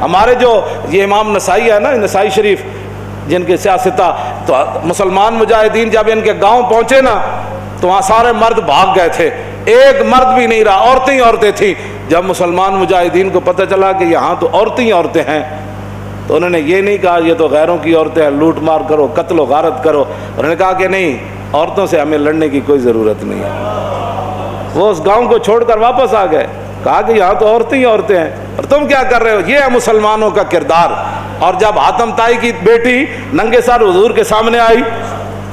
ہمارے جو یہ امام نسائی ہے نا، نسائی شریف، جن کے سیاستہ، تو مسلمان مجاہدین جب ان کے گاؤں پہنچے نا تو وہاں سارے مرد بھاگ گئے تھے، ایک مرد بھی نہیں رہا، عورتیں ہی عورتیں تھیں۔ جب مسلمان مجاہدین کو پتہ چلا کہ یہاں تو عورتیں ہی عورتیں ہیں، تو انہوں نے یہ نہیں کہا یہ تو غیروں کی عورتیں ہیں، لوٹ مار کرو، قتل و غارت کرو۔ انہوں نے کہا کہ نہیں، عورتوں سے ہمیں لڑنے کی کوئی ضرورت نہیں ہے۔ وہ اس گاؤں کو چھوڑ کر واپس آ گئے، کہا کہ یہاں تو عورتیں ہی عورتیں ہیں اور تم کیا کر رہے ہو؟ یہ ہے مسلمانوں کا کردار۔ اور جب حاتم طائی کی بیٹی ننگے سر حضور کے سامنے آئی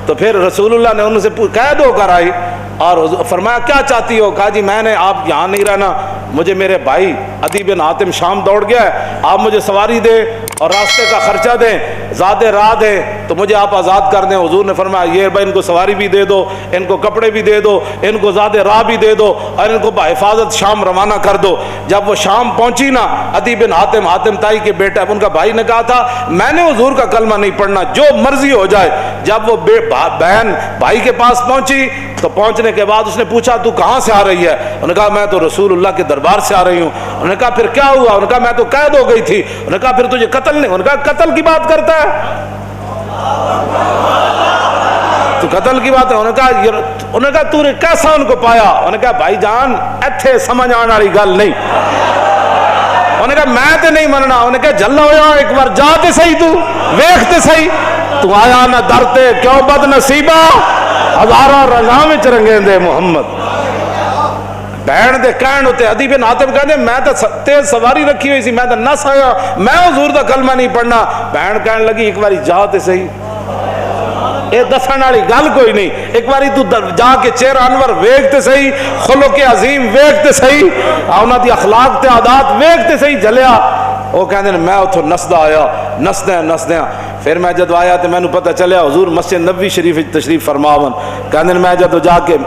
تو پھر رسول اللہ نے ان سے قید ہو کر آئی اور فرمایا کیا چاہتی ہو؟ کہا جی میں نے آپ یہاں نہیں رہنا، مجھے میرے بھائی عدی بن حاتم شام دوڑ گیا ہے، آپ مجھے سواری دیں اور راستے کا خرچہ دیں، زیادہ راہ دیں تو مجھے آپ آزاد کر دیں۔ حضور نے فرمایا یہ بھائی ان کو سواری بھی دے دو، ان کو کپڑے بھی دے دو، ان کو زیادہ راہ بھی دے دو اور ان کو بحفاظت شام روانہ کر دو۔ جب وہ شام پہنچی نا، عدی بن حاتم، حاتم طائی کے بیٹا، ان کا بھائی نے کہا تھا میں نے حضور کا کلمہ نہیں پڑھنا، جو مرضی ہو جائے۔ جب وہ بہن بھائی کے پاس پہنچی تو پہنچنے کے بعد اس نے پوچھا تو کہاں سے آ رہی ہے؟ انہوں نے کہا میں تو رسول اللہ کے دربار سے آ رہی ہوں۔ انہوں نے کہا پھر کیا ہوا؟ انہوں نے کہا میں تو قید ہو گئی تھی۔ انہوں نے کہا پھر تجھے قتل نہیں؟ انہوں نے کہا قتل کی بات کرتا ہے تو قتل کی بات ہے؟ انہوں نے کہا تو نے کیسا ان کو پایا؟ انہوں نے کہا بھائی جان ایتھے سمجھ آنے والی گل نہیں۔ انہوں نے کہا میں تے نہیں مننا۔ انہوں نے کہا جلا ہویا ایک بار جا تے صحیح، تو ویکھ تے صحیح، تو آیا نہ درتے کیوں بد نصیبہ، ہزارہ رنگاں وچ رنگیں دے محمد۔ بہن دے کہن ہوتے عدی بن حاتم کہتے میں تو تیز سواری رکھی ہوئی سی، میں تو نس آیا، میں حضور دا کلمہ نہیں پڑھنا۔ بہن کہنے لگی ایک باری جا تے صحیح، یہ دسن والی گل کوئی نہیں، ایک باری تو جا کے چہرہ انور ویکھ تے صحیح، خلق عظیم ویکھ تے صحیح، انہاں دی اخلاق تے عادات ویکھ تے صحیح جلیا۔ وہ کہندے میں اتھوں نسدا آیا، نسدیاں پھر میں جدو آیا تو مینوں پتہ چلیا حضور مسجد نبوی شریف تشریف فرماون۔ کہندے میں جدو جا کے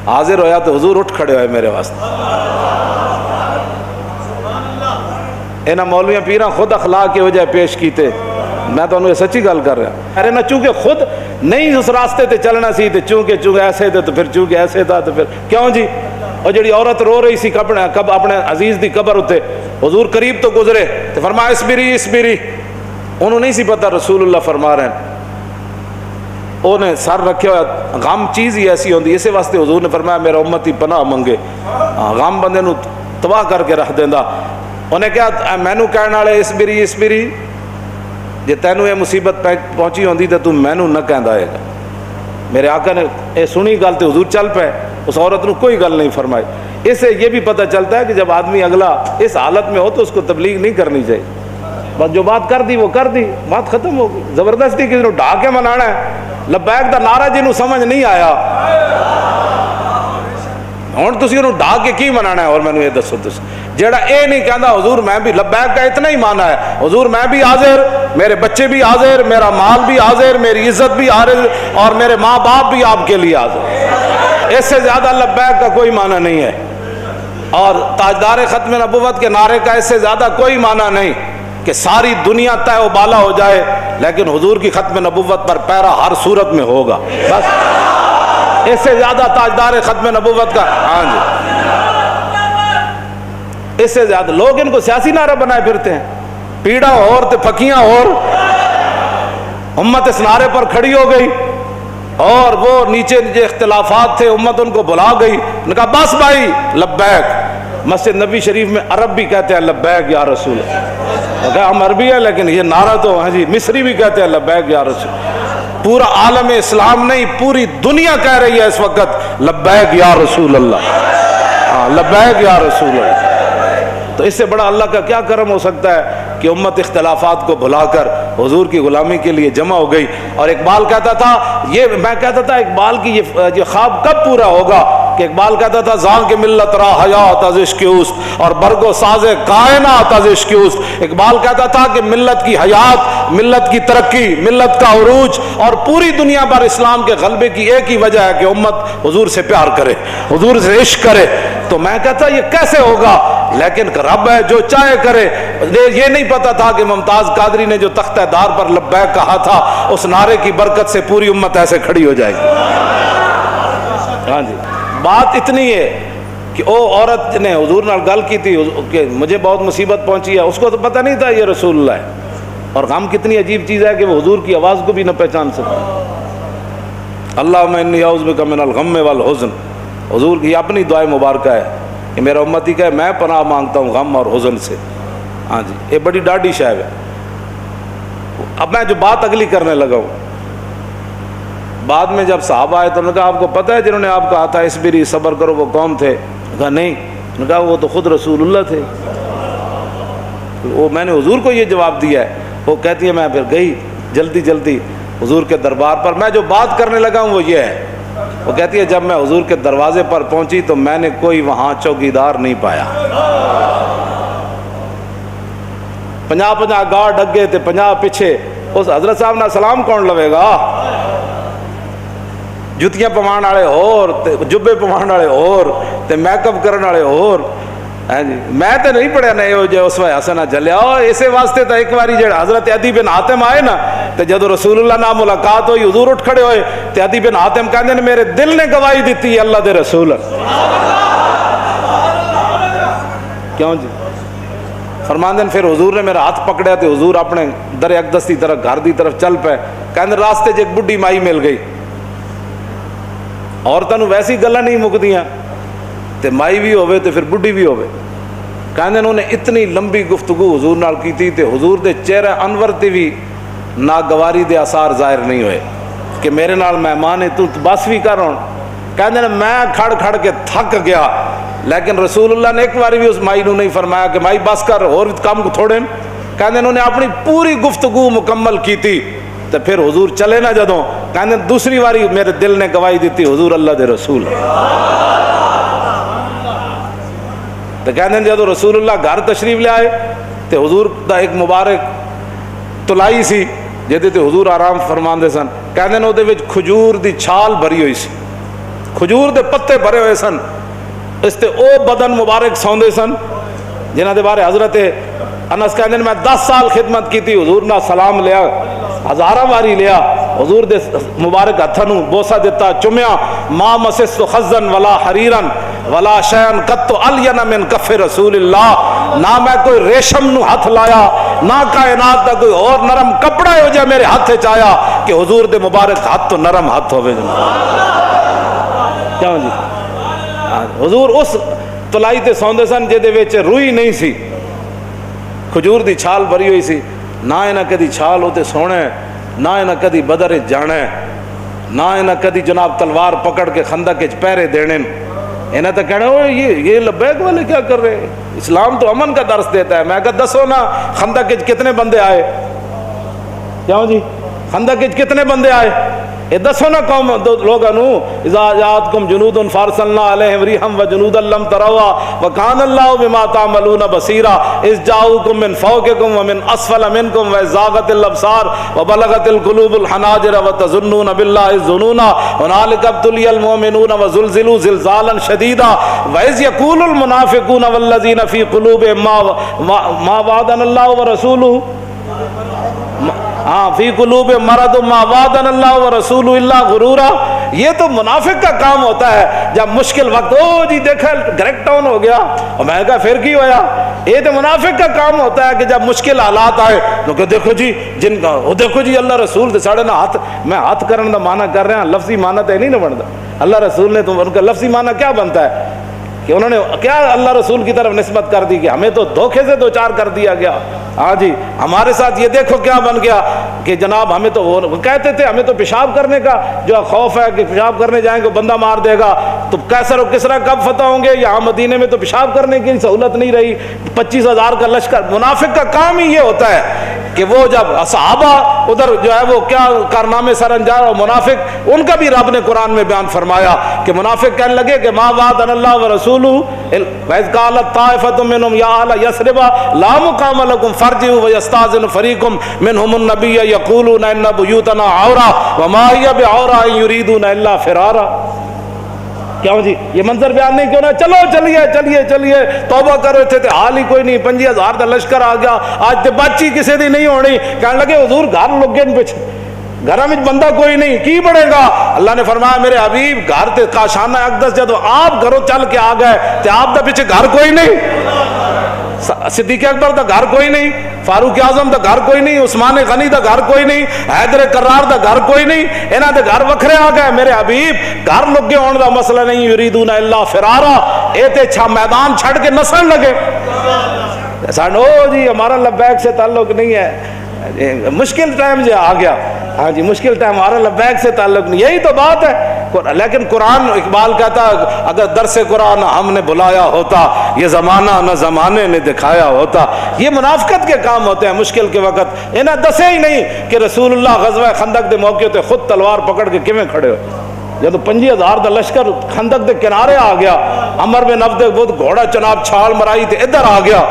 حاضر ہویا تو حضور اٹھ کھڑے ہوئے میرے واسطے۔ انہاں مولویاں پیراں خود اخلاق کے وجہ پیش کیتے، میں تو انہوں سچی گل کر رہا۔ ارے نہ چونکہ خود نہیں اس راستے تے چلنا سی، تے چونکہ ایسے تھے تو پھر چونکہ ایسے تھا تو پھر کیوں جی؟ اور جڑی عورت رو رہی سی اپنے عزیز دی قبر ہوتے، حضور قریب تو گزرے تو فرمایا اسبری۔ انہوں نہیں سی پتہ رسول اللہ فرما رہے ہیں، انہیں سر رکھے ہوا، غم چیز ہی ایسی ہوندی، اسی واسطے حضور نے فرمایا میرا امتی پناہ منگے، غم بندے نو تباہ کر کے رکھ دیندا۔ انہیں کہا مینوں کہنے والے اسبری، جے تینوں یہ مصیبت پہنچی ہوندی تو تم مینوں نہ کہندا ہے گا۔ میرے آقا نے یہ سنی گل تے حضور چل پے، اس عورت نے کوئی گل نہیں فرمائی۔ اس سے یہ بھی پتہ چلتا ہے کہ جب آدمی اگلا اس حالت میں ہو تو اس کو تبلیغ نہیں کرنی چاہیے، بس جو بات کر دی وہ کر دی، بات ختم ہو گئی۔ زبردستی کسی نے ڈھا کے منانا ہے، لبیک دا نعرہ جنہوں سمجھ نہیں آیا ہوں تسی انہوں ڈھا کے کی منانا ہے؟ اور میں نے یہ دسو جیڑا اے نہیں کہندا حضور میں بھی لبیک کا اتنا ہی مانا ہے، حضور میں بھی حاضر، میرے بچے بھی حاضر، میرا مال بھی حاضر، میری عزت بھی حاضر اور میرے ماں باپ بھی آپ کے لیے حاضر۔ اس سے زیادہ لبیک کا کوئی معنی نہیں ہے، اور تاجدار ختم نبوت کے نعرے کا اس سے زیادہ کوئی معنی نہیں کہ ساری دنیا طے و بالا ہو جائے لیکن حضور کی ختم نبوت پر پیرا ہر صورت میں ہوگا، بس اس سے زیادہ تاجدار ختم نبوت کا ہاں جی، اس سے زیادہ لوگ ان کو سیاسی نعرہ بنائے پھرتے ہیں، پیڑا اور تے پھکیاں اور، امت اس نعرے پر کھڑی ہو گئی اور وہ نیچے اختلافات تھے امت ان کو بلا گئی، انہوں نے کہا بس بھائی لبیک۔ مسجد نبی شریف میں عرب بھی کہتے ہیں لبیک یا رسول اللہ، ہم عربی ہے لیکن یہ نعرہ تو ہاں جی مصری بھی کہتے ہیں لبیک یا رسول۔ پورا عالم اسلام نہیں پوری دنیا کہہ رہی ہے اس وقت لبیک یا رسول اللہ، ہاں لبیک یا رسول اللہ۔ تو اس سے بڑا اللہ کا کیا کرم ہو سکتا ہے کہ امت اختلافات کو بھلا کر حضور کی غلامی کے لیے جمع ہو گئی۔ اور اقبال کہتا تھا، میں کہتا تھا اقبال کی یہ خواب کب پورا ہوگا کہ اقبال کہتا تھا زان کے ملت را حیات از عشق اوست اور برگ و ساز کائنات از عشق اوست۔ اقبال کہتا تھا کہ ملت کی حیات، ملت کی ترقی، ملت کا عروج اور پوری دنیا پر اسلام کے غلبے کی ایک ہی وجہ ہے کہ امت حضور سے پیار کرے، حضور سے عشق کرے۔ تو میں کہتا یہ کیسے ہوگا، لیکن رب ہے جو چاہے کرے۔ یہ نہیں پتا تھا کہ ممتاز قادری نے جو تختہ دار پر لبیک کہا تھا اس نعرے کی برکت سے پوری امت ایسے کھڑی ہو جائے گی۔ ہاں جی، بات اتنی ہے کہ او عورت نے حضور نال گل کی تھی کہ مجھے بہت مصیبت پہنچی ہے، اس کو تو پتہ نہیں تھا یہ رسول اللہ ہے. اور غم کتنی عجیب چیز ہے کہ وہ حضور کی آواز کو بھی نہ پہچان سکتا. اللہم انی اعوذ بک من الغم والحزن، حضور کی اپنی دعائے مبارکہ ہے کہ میرا امتی کہ میں پناہ مانگتا ہوں غم اور حزن سے. ہاں جی، یہ بڑی ڈاڈی شے ہے. اب میں جو بات اگلی کرنے لگا ہوں، بعد میں جب صحابہ آئے تو انہوں نے کہا آپ کو پتہ ہے جنہوں نے آپ کہا تھا اسبری صبر کرو وہ کون تھے؟ کہا نہیں. انہوں نے کہا وہ تو خود رسول اللہ تھے. وہ میں نے حضور کو یہ جواب دیا ہے. وہ کہتی ہے میں پھر گئی جلدی جلدی حضور کے دربار پر. میں جو بات کرنے لگا ہوں وہ یہ ہے، وہ کہتی ہے جب میں حضور کے دروازے پر پہنچی تو میں نے کوئی وہاں چوکیدار نہیں پایا. 50 گارڈ اگے تے 50 پیچھے. اس حضرت صاحب نے سلام کون لوے گا؟ جتیاں پوان والے اور جبے پوان والے اور تے میک اپ کرنے والے اور. ہاں جی، میں تو نہیں پڑھیا نہیں جو اس وقت حسنہ جلیا. اسی واسطے تو ایک باری جڑا حضرت عدی بن حاتم آئے نا تو جدو رسول اللہ نال ملاقات ہوئی حضور اٹھ کھڑے ہوئے تو عدی بن حاتم کہندے نے میرے دل نے گواہی دیتی ہے اللہ دے رسول. کیوں جی؟ فرماندے پھر حضور نے میرا ہاتھ پکڑیا تو حضور اپنے در اقدس کی طرف گھر دی طرف چل پے. کہندے راستے ایک بڈھی مائی مل گئی. عورتوں ویسی گلاں نہیں مکدیاں تے مائی بھی ہوئے تو پھر بڈھی بھی ہوئے. کہندے انہوں نے اتنی لمبی گفتگو حضور نال کی تھی تے حضور دے چہرہ انور تے بھی ناگواری دے آثار ظاہر نہیں ہوئے کہ میرے نال مہمان ہے تو بس بھی کر رہا. کہندے میں کھڑ کھڑ کے تھک گیا، لیکن رسول اللہ نے ایک بار بھی اس مائی نو نہیں فرمایا کہ مائی بس کر اور کام تھوڑے. کہندے انہوں نے اپنی پوری گفتگو مکمل کی تھی تو پھر حضور چلے نہ جدوں. کہندے دوسری باری میرے دل نے گواہی دیتی حضور اللہ دے رسول. تو کہندے جدو رسول اللہ گھر تشریف لے آئے تو حضور دا ایک مبارک تلائی سی جہدے تے حضور آرام فرماندے سن. کہندے نے اودے وچ کھجور دی چھال بھری ہوئی سی، کھجور دے پتے بھرے ہوئے سن. اس تے او بدن مبارک سوندے سن جنہاں دے بارے حضرت انس کہندے میں 10 سال خدمت کی تھی. حضور نہ سلام لیا، ہزاراں واری لیا، حضور دے مبارک ہتھاں نوں بوسہ دیتا، چومیا. ما مسست خزن ولا حریرن ولا شیئن قط الین من کف رسول اللہ. نہ میں کوئی ریشم نو ہاتھ لایا، نہ کائنات دا کوئی اور نرم کپڑا ہو جائے میرے ہاتھ وچ آیا کہ حضور دے مبارک ہاتھ تو نرم ہاتھ ہوے. کیوں جی؟ حضور اس تلائی تے سوندے سن جہدے وچ روئی نہیں سی، کھجور دی چھال بھری ہوئی سی. نہ انہاں کدی چھال ہوتے سونے، نہ انہاں کدی بدر جانے، نہ انہاں کدی جناب تلوار پکڑ کے خندق وچ پہرے دینے. انہیں تو کہنا یہ لبیک والے کیا کر رہے ہیں؟ اسلام تو امن کا درس دیتا ہے. میں کہا دسو نا خندق وچ کتنے بندے آئے؟ کیوں جی؟ خندق وچ کتنے بندے آئے؟ یہ دسو نا قوم لوگوں نو. اذا جاءتکم جنود فارسلنا علیہم ریحا وجنودا لم تروها وکان اللہ بما تعملون بصیرا. اذ جاءوکم من فوقکم ومن اسفل منکم وزاغت الابصار وبلغت القلوب الحناجر وتظنون باللہ الظنون هنالک ابتلی المؤمنون وزلزلوا زلزالا شدیدا واذ یقول المنافقون والذین فی قلوبهم ما وعدنا اللہ ورسولہ فی قلوب مرض ما وعدنا اللہ ورسول اللہ غرورا. یہ تو منافق کا کام ہوتا ہے جب مشکل وقت او جی دیکھا گریک ڈاؤن ہو گیا اور میں کہا پھر کی ہویا. یہ تو منافق کا کام ہوتا ہے کہ جب مشکل حالات آئے تو کہ دیکھو جی جن کا وہ دیکھو جی اللہ رسول دے ساڑے نہ ہاتھ میں ہاتھ کرنے دا معنی کر رہے ہیں، لفظی معنی تو نہیں نہ بنتا. اللہ رسول نے تو ان کا لفظی معنی کیا بنتا ہے کہ انہوں نے کیا اللہ رسول کی طرف نسبت کر دی کہ ہمیں تو دھوکے سے دوچار کر دیا گیا. ہاں جی ہمارے ساتھ یہ دیکھو کیا بن گیا کہ جناب ہمیں تو وہ کہتے تھے ہمیں تو پیشاب کرنے کا جو خوف ہے کہ پیشاب کرنے جائیں گے بندہ مار دے گا. تو کیسر و کسرا کب فتح ہوں گے؟ یہاں مدینے میں تو پیشاب کرنے کی سہولت نہیں رہی. 25,000 کا لشکر. منافق کا کام ہی یہ ہوتا ہے کہ وہ جب صحابہ ادھر جو ہے وہ کیا کارنامے سر انجام، اور منافق ان کا بھی رب نے قرآن میں بیان فرمایا کہ منافق کہنے لگے کہ ما وعدنا اللہ ورسولہ وَإِذْ قَالَتْ طَائِفَةٌ مِّنْهُمْ يَا أَهْلَ يَثْرِبَ لَا مُقَامَ لَكُمْ فَارْجِعُوا وَيَسْتَأْذِنُ فَرِيقٌ مِّنْهُمُ النَّبِيَّ يَقُولُونَ إِنَّ بُيُوتَنَا عَوْرَةٌ وَمَا هِيَ بِعَوْرَةٍ إِن يُرِيدُونَ إِلَّا فِرَارًا. کیوں جی یہ منظر بیان نہیں کیوں نہ؟ چلو چلیے چلیے چلیے توبہ کرو. تھے حال ہی کوئی نہیں، 25,000 کا لشکر آ گیا، آج تے بچی کسی دی نہیں ہونی. کہنے لگے حضور گھر لوگ گئے پیچھے گھر میں بندہ کوئی نہیں کی بڑھے گا. اللہ نے فرمایا میرے حبیب گھر تے کاشانہ اقدس جدو آپ گھروں چل کے آ گئے تے آپ دا پیچھے گھر کوئی نہیں, صدیق اکبر دا گھر کوئی نہیں, فاروق اعظم دا گھر کوئی نہیں, عثمان غنی دا گھر کوئی نہیں, حیدر کرار دا گھر کوئی نہیں, انہاں دے گھر وکھرے آ گئے. میرے حبیب گھر لگے ہون دا مسئلہ نہیں, یریدون الا فرارا, اے تے چھا میدان چھڑ کے نسن لگے. سانو جی ہمارا لبیک سے تعلق نہیں ہے, مشکل ٹائم جو آ گیا, ہاں جی مشکل ٹائم, ہمارا لبیک سے تعلق نہیں, یہی تو بات ہے. لیکن قرآن, اقبال کہتا اگر درس قرآن ہم نے بلایا ہوتا, یہ زمانہ نہ زمانے نے دکھایا ہوتا. یہ منافقت کے کام ہوتے ہیں مشکل کے وقت. انہیں دسے ہی نہیں کہ رسول اللہ غزوہ خندق دے موقع تے خود تلوار پکڑ کے کیویں کھڑے ہو. جب 50,000 دا لشکر خندق دے کنارے آ گیا, عمر بن عبد بہت گھوڑا چناب چھال مرائی تے ادھر آ گیا,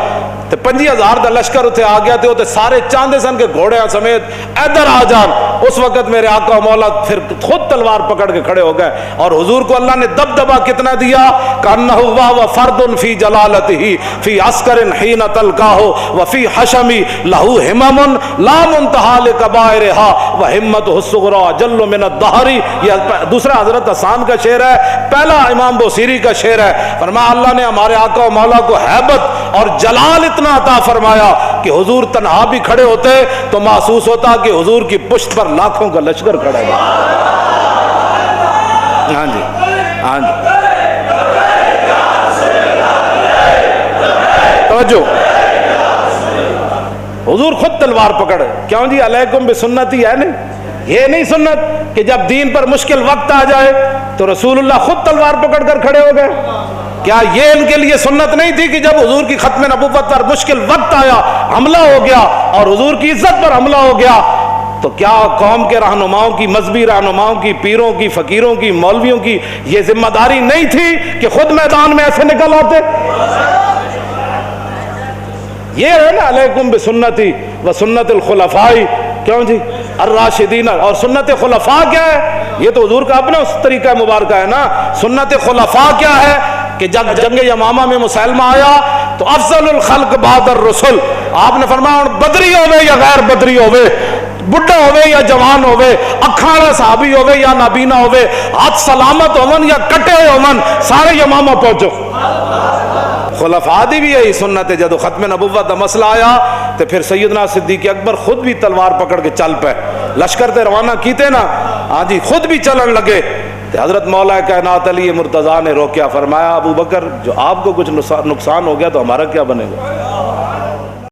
تے 50,000 دا لشکر اتنے آ گیا, تے سارے چاندے سن کے گھوڑے سمیت ادھر آ جان. اس وقت میرے آقا و مولا پھر خود تلوار پکڑ کے کھڑے ہو گئے, اور حضور کو اللہ نے دبدبا کتنا دیا, کانہ و فرد فی جلالتہ فی عسکر حین تلقاہ وفی حشمی لہو ہمم لا منتہا لکبائرہا وہمتہ الصغری جل من الدہر. یہ دوسرا حضرت حسان کا شعر ہے, پہلا امام بوصیری کا شعر ہے. فرمایا اللہ نے ہمارے آقا و مولا کو ہیبت اور جلال اتنا عطا فرمایا کہ حضور تنہا بھی کھڑے ہوتے تو محسوس ہوتا کہ حضور کی پشت پر لاکھوں کا لشکر کھڑا ہے. ہاں جی ہاں جی توجہ, حضور خود تلوار پکڑے. کیوں جی علیکم بسنتی ہے نہیں, یہ نہیں سنت کہ جب دین پر مشکل وقت آ جائے تو رسول اللہ خود تلوار پکڑ کر کھڑے ہو گئے. کیا یہ ان کے لیے سنت نہیں تھی کہ جب حضور کی ختم نبوت پر مشکل وقت آیا, حملہ ہو گیا اور حضور کی عزت پر حملہ ہو گیا, تو کیا قوم کے رہنماؤں کی, مذہبی رہنماؤں کی, پیروں کی, فقیروں کی, مولویوں کی یہ ذمہ داری نہیں تھی کہ خود میدان میں ایسے نکل آتے؟ یہ ہے نا علیکم بسنتی و سنت الخلفاء. کیوں جی الراشدین, اور سنت خلفاء کیا ہے؟ یہ تو حضور کا اپنا اس طریقہ مبارکہ ہے نا. سنت خلفاء کیا ہے کہ جب جنگ یمامہ میں مسلمہ آیا تو افضل الخلق بعد الرسل, آپ نے فرمایا بدری ہوئے یا غیر بدری ہوئے, بڑھا ہوئے یا جوان ہوئے, اکھاڑا صحابی ہوئے یا نابینا ہوئے, ہاتھ سلامت ہومن یا کٹے ہوئے ہومن, سارے یمامہ پہنچو. خلفاء دی بھی یہی سنت ہے. جب ختم نبوت کا مسئلہ آیا تو پھر سیدنا صدیق اکبر خود بھی تلوار پکڑ کے چل پے, لشکر تے روانہ کیتے نا, ہاں جی خود بھی چلن لگے. حضرت مولا کائنات علی مرتضیٰ نے روکیا, فرمایا ابو بکر جو آپ کو کچھ نقصان ہو گیا تو ہمارا کیا بنے گا؟